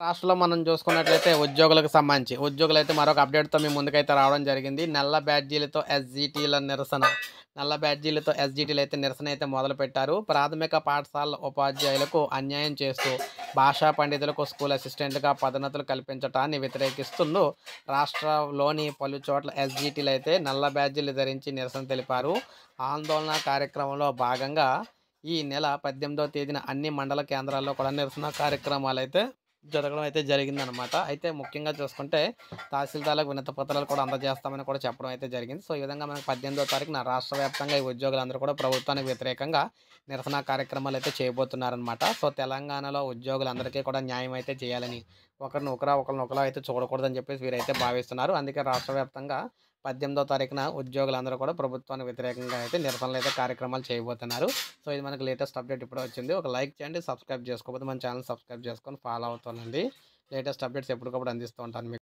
రాష్ట్రంలో మనం చూసుకున్నట్లయితే ఉద్యోగులైతే మరొక అప్డేట్‌తో మీ ముందుకైతే రావడం జరిగింది. నల్ల బ్యాడ్జీలతో ఎస్‌జీటీలైతే నిరసన మొదలుపెట్టారు. ప్రాథమిక పాఠశాలల ఉపాధ్యాయులకు అన్యాయం చేస్తూ భాషా పండితులకు స్కూల్ అసిస్టెంట్‌గా పదోన్నతులు కల్పించటాన్ని వ్యతిరేకిస్తూ రాష్ట్రంలోని పలు చోట్ల ఎస్‌జీటీలైతే నల్ల బ్యాడ్జీలు ధరించి నిరసన తెలిపారు. ఆందోళన కార్యక్రమంలో భాగంగా ఈ నెల 18వ తేదీన అన్ని మండల కేంద్రాల్లో కూడా నిరసన కార్యక్రమాలైతే జరగడం అయితే జరిగిందనమాట. అయితే ముఖ్యంగా చూసుకుంటే తహసీల్దార్‌లకు వినతి పత్రాలు కూడా అందజేస్తామని కూడా చెప్పడం అయితే జరిగింది. సో, ఈ విధంగా మనకు 18వ తారీఖున రాష్ట్ర వ్యాప్తంగా ఈ ఉద్యోగులందరూ కూడా ప్రభుత్వానికి వ్యతిరేకంగా నిరసన కార్యక్రమాలైతే చేయబోతున్నారనమాట. సో, తెలంగాణలో ఉద్యోగులందరికీ కూడా న్యాయం అయితే చేయాలని, ఒకరిని ఒకలా అయితే చూడకూడదని చెప్పేసి వీరైతే భావిస్తున్నారు. అందుకే రాష్ట్ర వ్యాప్తంగా 18వ తారీఖున ఉద్యోగులందరూ కూడా ప్రభుత్వానికి వ్యతిరేకంగా అయితే నిరసనలైతే కార్యక్రమాలు చేయబోతున్నారు. సో, ఇది మనకు లేటెస్ట్ అప్డేట్ ఇప్పుడే వచ్చింది. ఒక లైక్ చేయండి. సబ్స్క్రైబ్ చేసుకోకపోతే మన ఛానల్ సబ్స్క్రైబ్ చేసుకొని ఫాలో అవుతానండి. లేటెస్ట్ అప్డేట్స్ ఎప్పటికప్పుడు అందిస్తూ ఉంటాను మీకు.